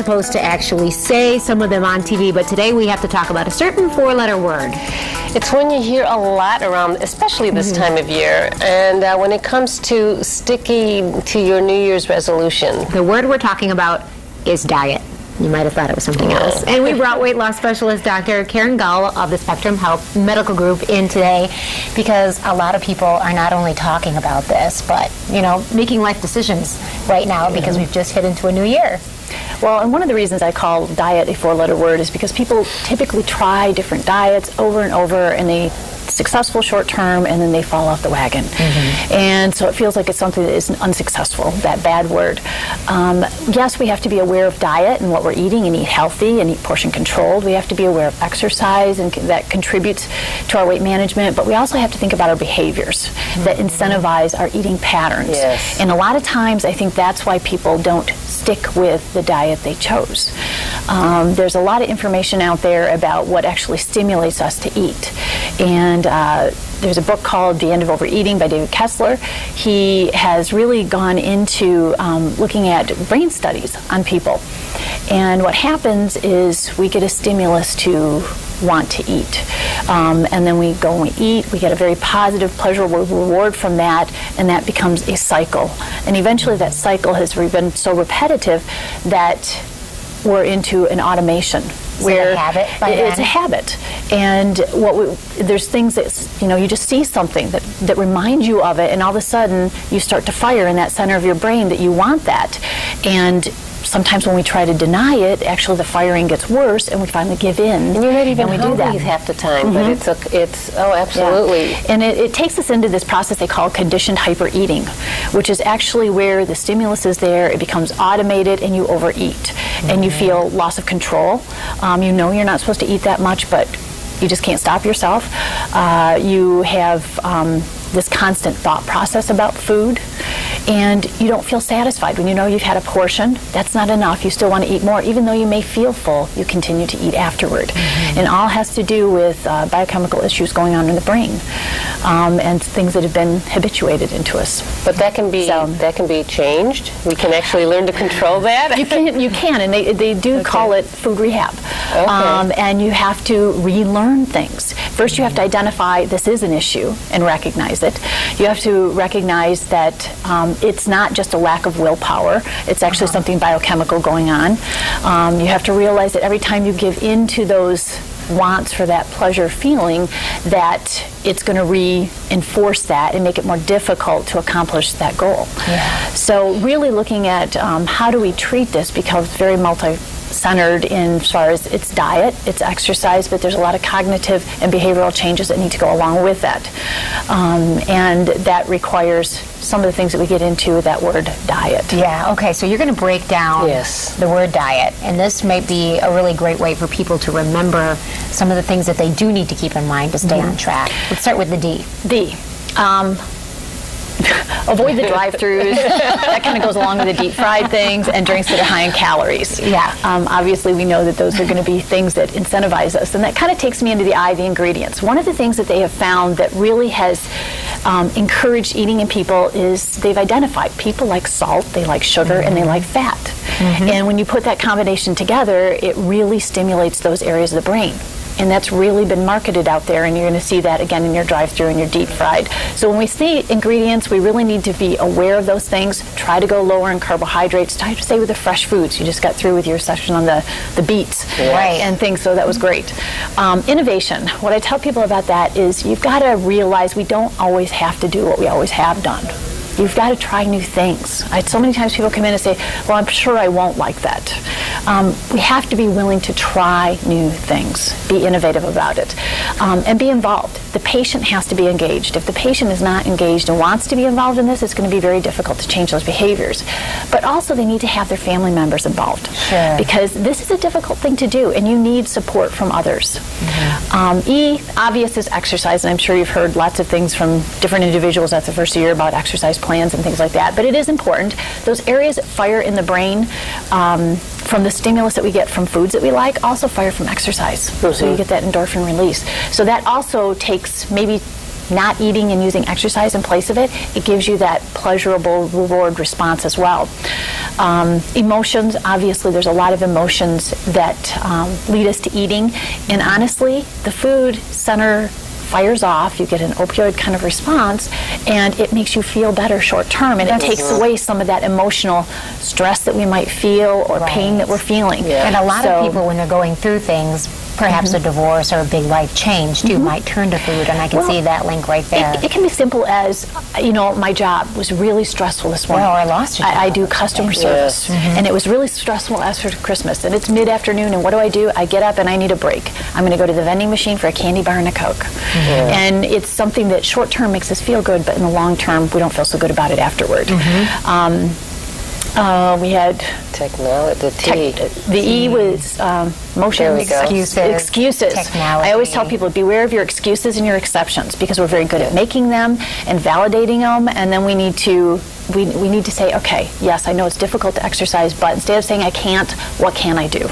supposed to actually say, some of them on TV, but today we have to talk about a certain four-letter word. It's one you hear a lot around, especially this time of year, and when it comes to sticking to your New Year's resolution. The word we're talking about is diet. You might have thought it was something else. And we brought weight loss specialist Dr. Karen Gawel of the Spectrum Health Medical Group in today because a lot of people are not only talking about this, but, you know, making life decisions right now because we've just hit into a new year. Well, and one of the reasons I call diet a four-letter word is because people typically try different diets over and over, and they successful short term, and then they fall off the wagon. And so it feels like it's something that is unsuccessful, that bad word. Yes, we have to be aware of diet and what we're eating, and eat healthy and eat portion controlled. We have to be aware of exercise, and that contributes to our weight management, but we also have to think about our behaviors that incentivize our eating patterns. Yes. And a lot of times I think that's why people don't stick with the diet they chose. There's a lot of information out there about what actually stimulates us to eat. And there's a book called The End of Overeating by David Kessler. He has really gone into looking at brain studies on people. And what happens is we get a stimulus to want to eat. And then we go and we eat. We get a very positive, pleasurable reward from that, and that becomes a cycle. And eventually that cycle has been so repetitive that we're into an automation. Where it's a habit, and there's things that, you know, you just see something that reminds you of it, and all of a sudden you start to fire in that center of your brain that you want that. And sometimes when we try to deny it, actually the firing gets worse, and we finally give in. And you're not even hungry do that half the time, but it's oh, absolutely. Yeah. And it takes us into this process they call conditioned hyper-eating, which is actually where the stimulus is there, it becomes automated, and you overeat. And you feel loss of control. You know you're not supposed to eat that much, but you just can't stop yourself. You have this constant thought process about food, and you don't feel satisfied. When you know you've had a portion, that's not enough. You still want to eat more. Even though you may feel full, you continue to eat afterward. And all has to do with biochemical issues going on in the brain, and things that have been habituated into us. But that can be changed. We can actually learn to control that. You can, and they do call it food rehab. And you have to relearn things. First, you have to identify this is an issue and recognize it. You have to recognize that it's not just a lack of willpower. It's actually something biochemical going on. You have to realize that every time you give in to those wants for that pleasure feeling, that it's going to reinforce that and make it more difficult to accomplish that goal. So really looking at how do we treat this, because it's very multi-centered in as far as its diet, its exercise, but there's a lot of cognitive and behavioral changes that need to go along with that. And that requires some of the things that we get into with that word diet. Yeah, okay, so you're going to break down the word diet, and this may be a really great way for people to remember some of the things that they do need to keep in mind to stay on track. Let's start with the D. D. Avoid the drive-thrus. That kind of goes along with the deep-fried things, and drinks that are high in calories. Obviously, we know that those are going to be things that incentivize us, and that kind of takes me into the I, the ingredients. One of the things that they have found that really has encouraged eating in people is they've identified people like salt, they like sugar, and they like fat. And when you put that combination together, it really stimulates those areas of the brain. And that's really been marketed out there, and you're going to see that again in your drive-thru and your deep fried. So when we see ingredients, we really need to be aware of those things. Try to go lower in carbohydrates. Try to stay with the fresh foods. You just got through with your session on the beets and things, so that was great. Innovation. What I tell people about that is you've got to realize we don't always have to do what we always have done. You've got to try new things. So many times people come in and say, well, I'm sure I won't like that. We have to be willing to try new things, be innovative about it, and be involved. The patient has to be engaged. If the patient is not engaged and wants to be involved in this, it's going to be very difficult to change those behaviors. But also they need to have their family members involved. Because this is a difficult thing to do, and you need support from others. E, obvious, is exercise, and I'm sure you've heard lots of things from different individuals at the first year about exercise plans and things like that, but it is important. Those areas that fire in the brain from the stimulus that we get from foods that we like also fire from exercise. So you get that endorphin release. So that also takes maybe not eating and using exercise in place of it. It gives you that pleasurable reward response as well. Emotions, obviously there's a lot of emotions that lead us to eating, and honestly, the food center fires off, you get an opioid kind of response, and it makes you feel better short term, and it takes away some of that emotional stress that we might feel or pain that we're feeling. And a lot of people, when they're going through things, perhaps a divorce or a big life change, too, might turn to food, and I can see that link right there. It can be simple as, my job was really stressful this morning. Well, I lost your job. I do customer service, and it was really stressful after Christmas, and it's mid-afternoon, and what do? I get up and I need a break. I'm going to go to the vending machine for a candy bar and a Coke. And it's something that short-term makes us feel good, but in the long term, we don't feel so good about it afterward. We had technology. The E was motion. Excuses. Technology. I always tell people, beware of your excuses and your exceptions, because we're very good at making them and validating them, and then we need to say, okay, yes, I know it's difficult to exercise, but instead of saying I can't, what can I do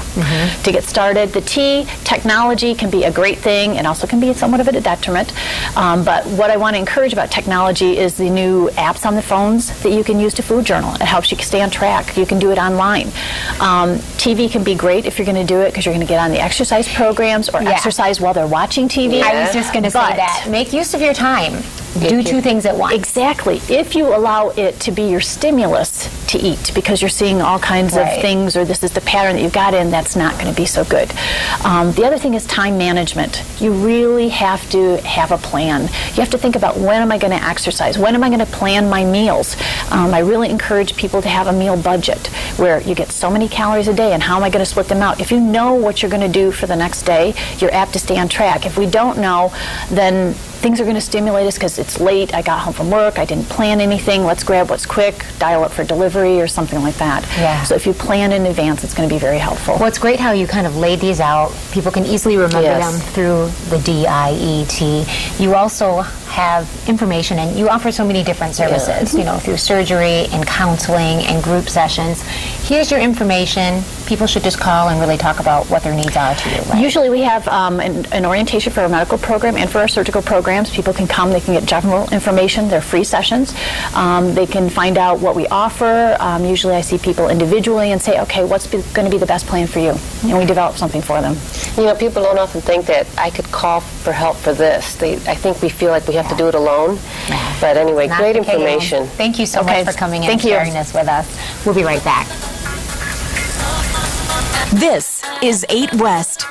to get started? The T, technology, can be a great thing and also can be somewhat of a detriment. But what I want to encourage about technology is the new apps on the phones that you can use to food journal. It helps you stay on track. You can do it online. TV can be great if you're going to do it, because you're going to get on the exercise programs or exercise while they're watching TV. I was just going to say that. Make use of your time. Do two things at once. Exactly. If you allow it to be your stimulus to eat, because you're seeing all kinds of things, or this is the pattern that you've got in, that's not going to be so good. The other thing is time management. You really have to have a plan. You have to think about, when am I going to exercise? When am I going to plan my meals? I really encourage people to have a meal budget where you get so many calories a day, and how am I going to split them out? If you know what you're going to do for the next day, you're apt to stay on track. If we don't know, then things are going to stimulate us because it's late, I got home from work, I didn't plan anything, let's grab what's quick, dial up for delivery or something like that. So if you plan in advance, it's going to be very helpful. Well, it's great how you kind of laid these out. People can easily remember them through the DIET. You also have information, and you offer so many different services, through surgery and counseling and group sessions. Here's your information. People should just call and really talk about what their needs are to you. Right? Usually we have an orientation for our medical program and for our surgical programs. People can come, they can get general information. They're free sessions. They can find out what we offer. Usually I see people individually and say, okay, what's going to be the best plan for you? And we develop something for them. People don't often think that I could call for help for this. I think we feel like we have to do it alone. But anyway, great information. Thank you so much for coming in and sharing this with us. We'll be right back. This is 8 West.